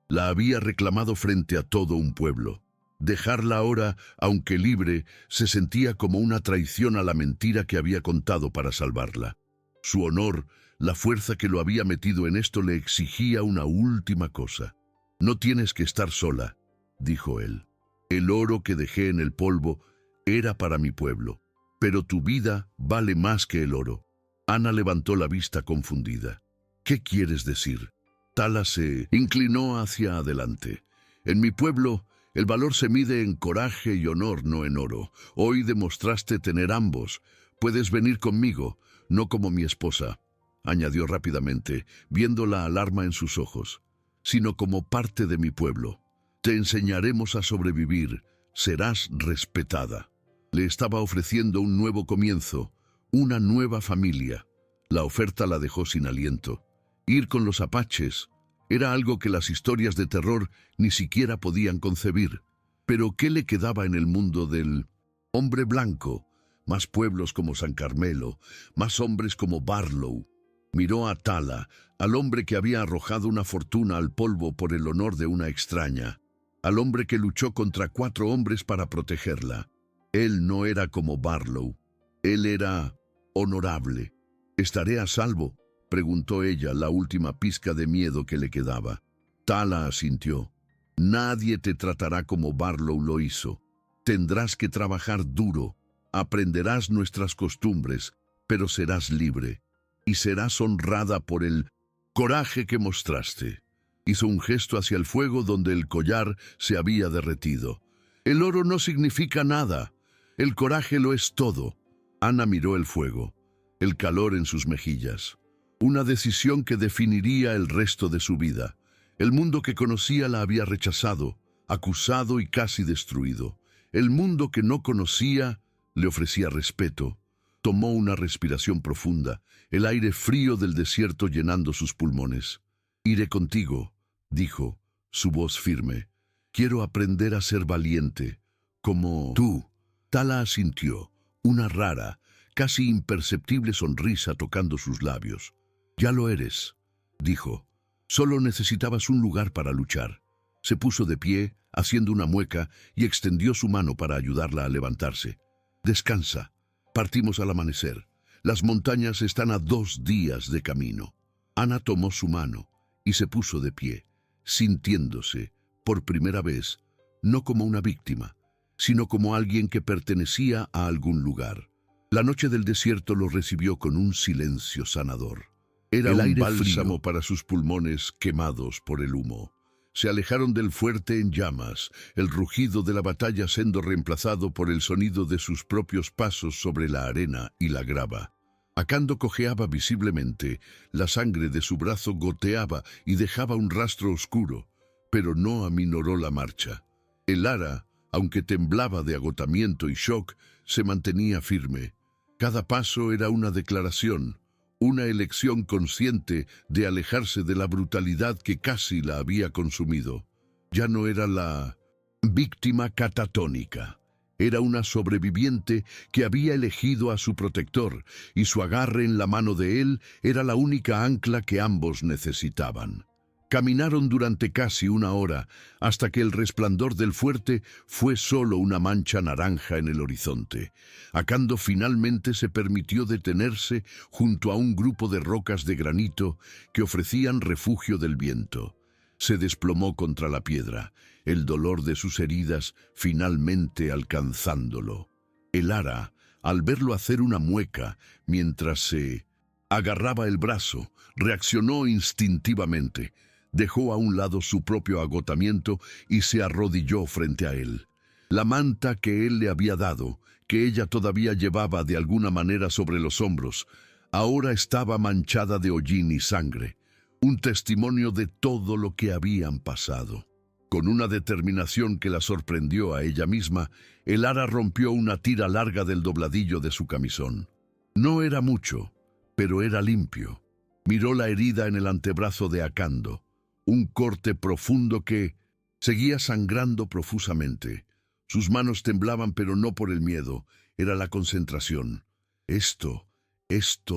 La había reclamado frente a todo un pueblo. Dejarla ahora, aunque libre, se sentía como una traición a la mentira que había contado para salvarla. Su honor, la fuerza que lo había metido en esto, le exigía una última cosa. «No tienes que estar sola», dijo él. «El oro que dejé en el polvo era para mi pueblo, pero tu vida vale más que el oro». Ana levantó la vista confundida. «¿Qué quieres decir?». Tala se inclinó hacia adelante. «En mi pueblo, el valor se mide en coraje y honor, no en oro. Hoy demostraste tener ambos. Puedes venir conmigo, no como mi esposa», añadió rápidamente, viendo la alarma en sus ojos, «sino como parte de mi pueblo. Te enseñaremos a sobrevivir. Serás respetada». Le estaba ofreciendo un nuevo comienzo, una nueva familia. La oferta la dejó sin aliento. Ir con los apaches era algo que las historias de terror ni siquiera podían concebir. Pero ¿qué le quedaba en el mundo del hombre blanco? Más pueblos como San Carmelo, más hombres como Barlow. Miró a Tala, al hombre que había arrojado una fortuna al polvo por el honor de una extraña, al hombre que luchó contra 4 hombres para protegerla. Él no era como Barlow. Él era honorable. «¿Estaré a salvo?», preguntó ella, la última pizca de miedo que le quedaba. Tala asintió. «Nadie te tratará como Barlow lo hizo. Tendrás que trabajar duro. Aprenderás nuestras costumbres, pero serás libre. Y serás honrada por el coraje que mostraste». Hizo un gesto hacia el fuego donde el collar se había derretido. «El oro no significa nada. El coraje lo es todo». Ana miró el fuego, el calor en sus mejillas. Una decisión que definiría el resto de su vida. El mundo que conocía la había rechazado, acusado y casi destruido. El mundo que no conocía le ofrecía respeto. Tomó una respiración profunda, el aire frío del desierto llenando sus pulmones. «Iré contigo», dijo, su voz firme. «Quiero aprender a ser valiente, como tú». Tala asintió, una rara, casi imperceptible sonrisa tocando sus labios. «Ya lo eres», dijo. «Solo necesitabas un lugar para luchar». Se puso de pie, haciendo una mueca, y extendió su mano para ayudarla a levantarse. «Descansa. Partimos al amanecer. Las montañas están a 2 días de camino». Ana tomó su mano y se puso de pie, sintiéndose, por primera vez, no como una víctima, sino como alguien que pertenecía a algún lugar. La noche del desierto lo recibió con un silencio sanador. Era El un aire bálsamo frío. para sus pulmones quemados por el humo. Se alejaron del fuerte en llamas, el rugido de la batalla siendo reemplazado por el sonido de sus propios pasos sobre la arena y la grava. Acando cojeaba visiblemente, la sangre de su brazo goteaba y dejaba un rastro oscuro, pero no aminoró la marcha. El ara, aunque temblaba de agotamiento y shock, se mantenía firme. Cada paso era una declaración, una elección consciente de alejarse de la brutalidad que casi la había consumido. Ya no era la víctima catatónica. Era una sobreviviente que había elegido a su protector, y su agarre en la mano de él era la única ancla que ambos necesitaban. Caminaron durante casi una hora, hasta que el resplandor del fuerte fue solo una mancha naranja en el horizonte. Acando finalmente se permitió detenerse junto a un grupo de rocas de granito que ofrecían refugio del viento. Se desplomó contra la piedra, el dolor de sus heridas finalmente alcanzándolo. El ara, al verlo hacer una mueca mientras se agarraba el brazo, reaccionó instintivamente. Dejó a un lado su propio agotamiento y se arrodilló frente a él. La manta que él le había dado, que ella todavía llevaba de alguna manera sobre los hombros, ahora estaba manchada de hollín y sangre, un testimonio de todo lo que habían pasado. Con una determinación que la sorprendió a ella misma, el ara rompió una tira larga del dobladillo de su camisón. No era mucho, pero era limpio. Miró la herida en el antebrazo de Acando, un corte profundo que seguía sangrando profusamente. Sus manos temblaban, pero no por el miedo, era la concentración. Esto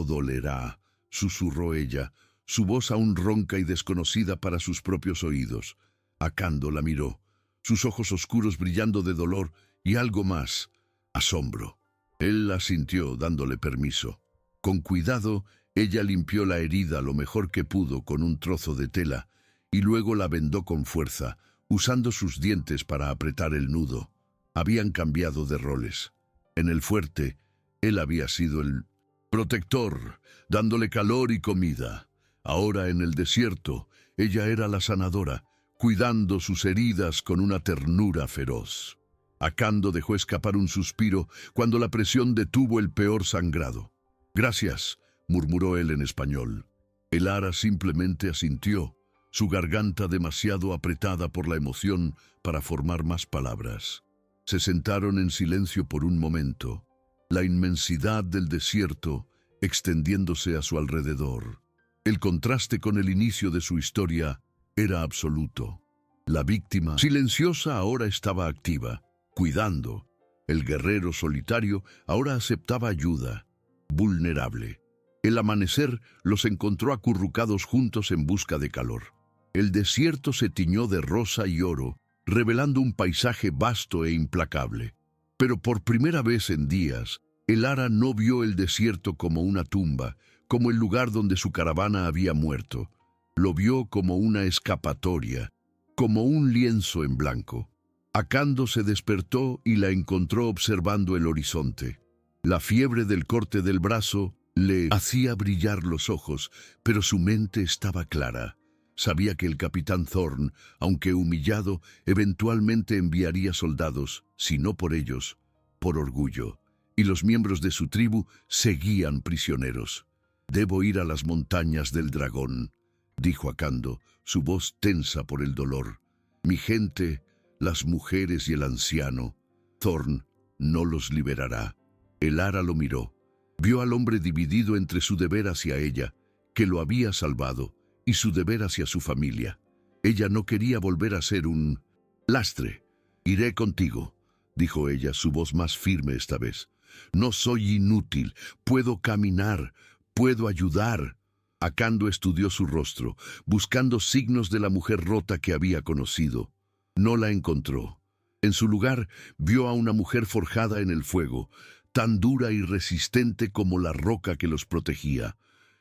dolerá, susurró ella, su voz aún ronca y desconocida para sus propios oídos. Acando la miró, sus ojos oscuros brillando de dolor y algo más, asombro. Él la sintió, dándole permiso. Con cuidado, ella limpió la herida lo mejor que pudo con un trozo de tela, y luego la vendó con fuerza, usando sus dientes para apretar el nudo. Habían cambiado de roles. En el fuerte, él había sido el protector, dándole calor y comida. Ahora en el desierto, ella era la sanadora, cuidando sus heridas con una ternura feroz. Acando dejó escapar un suspiro cuando la presión detuvo el peor sangrado. «Gracias», murmuró él en español. El ara simplemente asintió, su garganta demasiado apretada por la emoción para formar más palabras. Se sentaron en silencio por un momento, la inmensidad del desierto extendiéndose a su alrededor. El contraste con el inicio de su historia era absoluto. La víctima, silenciosa, ahora estaba activa, cuidando. El guerrero solitario ahora aceptaba ayuda, vulnerable. El amanecer los encontró acurrucados juntos en busca de calor. El desierto se tiñó de rosa y oro, revelando un paisaje vasto e implacable. Pero por primera vez en días, el ara no vio el desierto como una tumba, como el lugar donde su caravana había muerto. Lo vio como una escapatoria, como un lienzo en blanco. Acando se despertó y la encontró observando el horizonte. La fiebre del corte del brazo le hacía brillar los ojos, pero su mente estaba clara. Sabía que el capitán Thorn, aunque humillado, eventualmente enviaría soldados, si no por ellos, por orgullo, y los miembros de su tribu seguían prisioneros. «Debo ir a las montañas del dragón», dijo Acando, su voz tensa por el dolor. «Mi gente, las mujeres y el anciano, Thorn no los liberará». El ara lo miró. Vio al hombre dividido entre su deber hacia ella, que lo había salvado, y su deber hacia su familia. Ella no quería volver a ser un lastre. «Iré contigo», dijo ella, su voz más firme esta vez. «No soy inútil, puedo caminar, puedo ayudar». Acando estudió su rostro, buscando signos de la mujer rota que había conocido. No la encontró. En su lugar, vio a una mujer forjada en el fuego, tan dura y resistente como la roca que los protegía.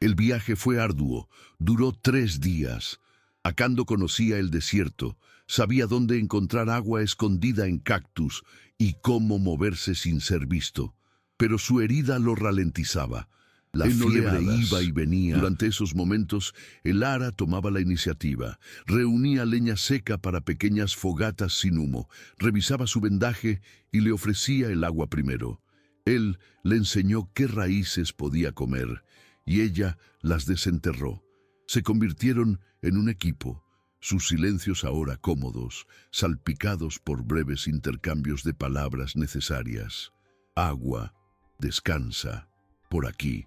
El viaje fue arduo, duró 3 días. Akando conocía el desierto, sabía dónde encontrar agua escondida en cactus y cómo moverse sin ser visto. Pero su herida lo ralentizaba. La fiebre iba y venía. Durante esos momentos, el Ara tomaba la iniciativa. Reunía leña seca para pequeñas fogatas sin humo, revisaba su vendaje y le ofrecía el agua primero. Él le enseñó qué raíces podía comer, y ella las desenterró. Se convirtieron en un equipo, sus silencios ahora cómodos, salpicados por breves intercambios de palabras necesarias. Agua, descansa, por aquí.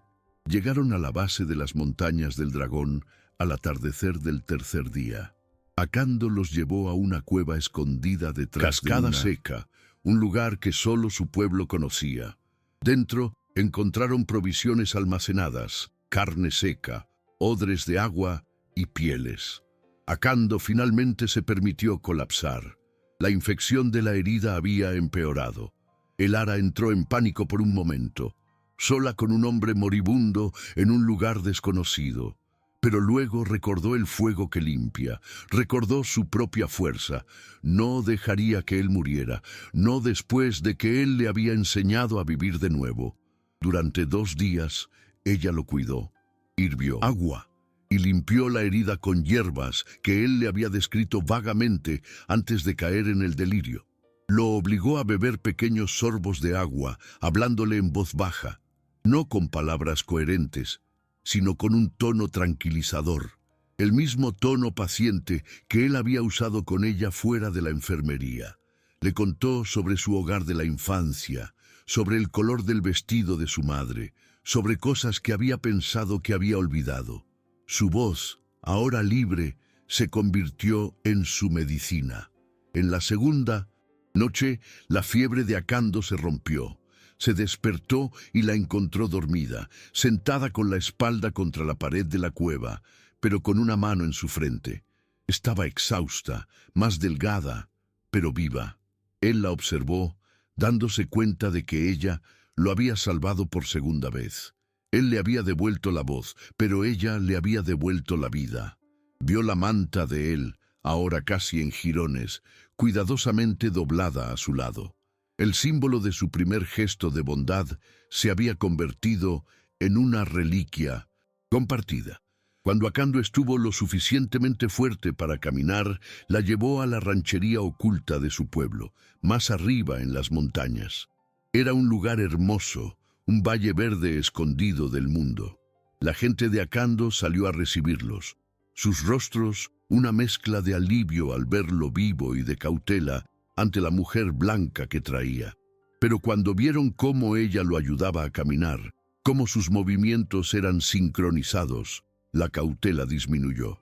Llegaron a la base de las montañas del dragón al atardecer del 3er día. Akando los llevó a una cueva escondida detrás de Cascada Seca, un lugar que solo su pueblo conocía. Dentro encontraron provisiones almacenadas, carne seca, odres de agua y pieles. Akando finalmente se permitió colapsar. La infección de la herida había empeorado. El Ara entró en pánico por un momento, sola con un hombre moribundo en un lugar desconocido. Pero luego recordó el fuego que limpia, recordó su propia fuerza. No dejaría que él muriera, no después de que él le había enseñado a vivir de nuevo. Durante 2 días, ella lo cuidó, hirvió agua y limpió la herida con hierbas que él le había descrito vagamente antes de caer en el delirio. Lo obligó a beber pequeños sorbos de agua, hablándole en voz baja, no con palabras coherentes, sino con un tono tranquilizador, el mismo tono paciente que él había usado con ella fuera de la enfermería. Le contó sobre su hogar de la infancia, sobre el color del vestido de su madre, sobre cosas que había pensado que había olvidado. Su voz, ahora libre, se convirtió en su medicina. En la segunda noche, la fiebre de Akando se rompió. Se despertó y la encontró dormida, sentada con la espalda contra la pared de la cueva, pero con una mano en su frente. Estaba exhausta, más delgada, pero viva. Él la observó, dándose cuenta de que ella lo había salvado por segunda vez. Él le había devuelto la voz, pero ella le había devuelto la vida. Vio la manta de él, ahora casi en jirones, cuidadosamente doblada a su lado. El símbolo de su primer gesto de bondad se había convertido en una reliquia compartida. Cuando Akando estuvo lo suficientemente fuerte para caminar, la llevó a la ranchería oculta de su pueblo, más arriba en las montañas. Era un lugar hermoso, un valle verde escondido del mundo. La gente de Akando salió a recibirlos. Sus rostros, una mezcla de alivio al verlo vivo y de cautela ante la mujer blanca que traía. Pero cuando vieron cómo ella lo ayudaba a caminar, cómo sus movimientos eran sincronizados, la cautela disminuyó.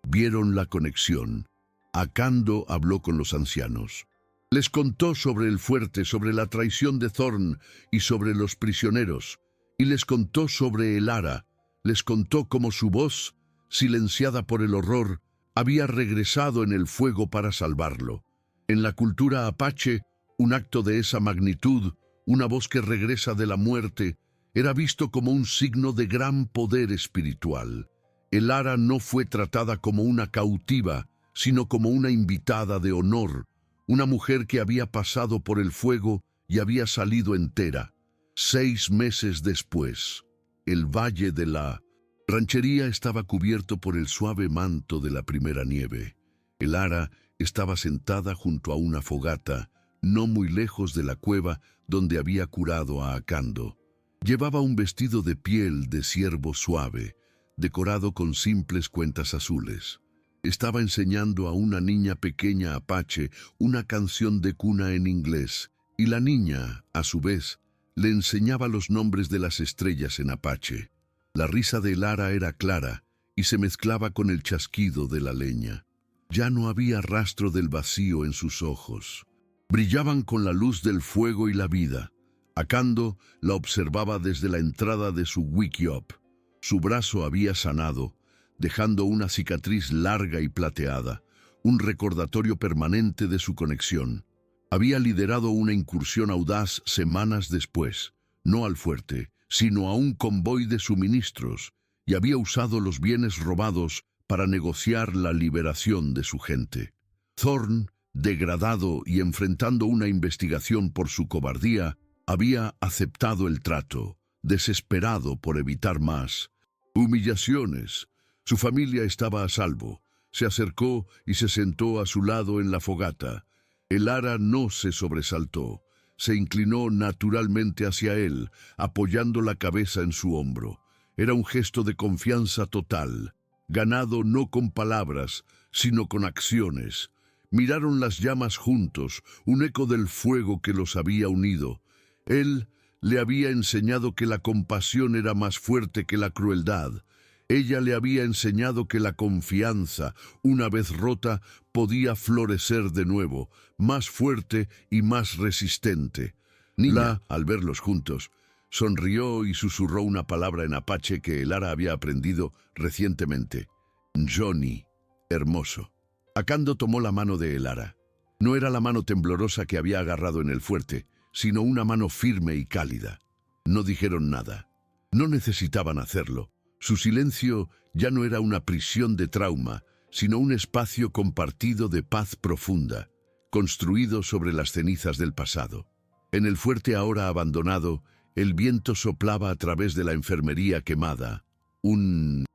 Vieron la conexión. Akando habló con los ancianos. Les contó sobre el fuerte, sobre la traición de Thorn y sobre los prisioneros. Y les contó sobre el Ara. Les contó cómo su voz, silenciada por el horror, había regresado en el fuego para salvarlo. En la cultura apache, un acto de esa magnitud, una voz que regresa de la muerte, era visto como un signo de gran poder espiritual. El Ara no fue tratada como una cautiva, sino como una invitada de honor, una mujer que había pasado por el fuego y había salido entera. 6 meses después, el valle de la ranchería estaba cubierto por el suave manto de la primera nieve. El Ara estaba sentada junto a una fogata, no muy lejos de la cueva donde había curado a Akando. Llevaba un vestido de piel de ciervo suave, decorado con simples cuentas azules. Estaba enseñando a una niña pequeña apache una canción de cuna en inglés, y la niña, a su vez, le enseñaba los nombres de las estrellas en apache. La risa de Lara era clara y se mezclaba con el chasquido de la leña. Ya no había rastro del vacío en sus ojos. Brillaban con la luz del fuego y la vida. Akando la observaba desde la entrada de su wickiup. Su brazo había sanado, dejando una cicatriz larga y plateada, un recordatorio permanente de su conexión. Había liderado una incursión audaz semanas después, no al fuerte, sino a un convoy de suministros, y había usado los bienes robados para negociar la liberación de su gente. Thorn, degradado y enfrentando una investigación por su cobardía, había aceptado el trato, desesperado por evitar más humillaciones. Su familia estaba a salvo. Se acercó y se sentó a su lado en la fogata. Elara no se sobresaltó. Se inclinó naturalmente hacia él, apoyando la cabeza en su hombro. Era un gesto de confianza total, ganado no con palabras, sino con acciones. Miraron las llamas juntos, un eco del fuego que los había unido. Él le había enseñado que la compasión era más fuerte que la crueldad. Ella le había enseñado que la confianza, una vez rota, podía florecer de nuevo, más fuerte y más resistente. Niña, al verlos juntos, sonrió y susurró una palabra en apache que Elara había aprendido recientemente. Johnny, hermoso. Acando tomó la mano de Elara. No era la mano temblorosa que había agarrado en el fuerte, sino una mano firme y cálida. No dijeron nada. No necesitaban hacerlo. Su silencio ya no era una prisión de trauma, sino un espacio compartido de paz profunda, construido sobre las cenizas del pasado. En el fuerte ahora abandonado, el viento soplaba a través de la enfermería quemada, un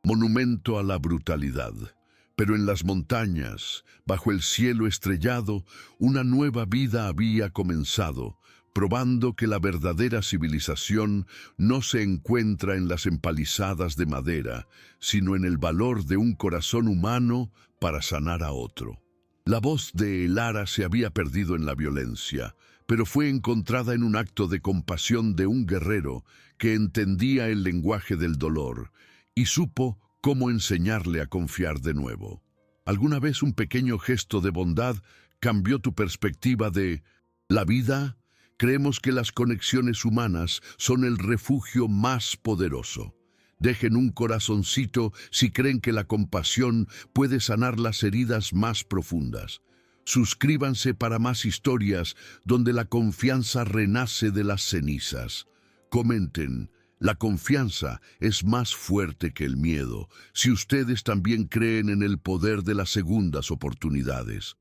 monumento a la brutalidad. Pero en las montañas, bajo el cielo estrellado, una nueva vida había comenzado, probando que la verdadera civilización no se encuentra en las empalizadas de madera, sino en el valor de un corazón humano para sanar a otro. La voz de Elara se había perdido en la violencia, pero fue encontrada en un acto de compasión de un guerrero que entendía el lenguaje del dolor y supo cómo enseñarle a confiar de nuevo. ¿Alguna vez un pequeño gesto de bondad cambió tu perspectiva de la vida? Creemos que las conexiones humanas son el refugio más poderoso. Dejen un corazoncito si creen que la compasión puede sanar las heridas más profundas. Suscríbanse para más historias donde la confianza renace de las cenizas. Comenten. La confianza es más fuerte que el miedo, si ustedes también creen en el poder de las segundas oportunidades.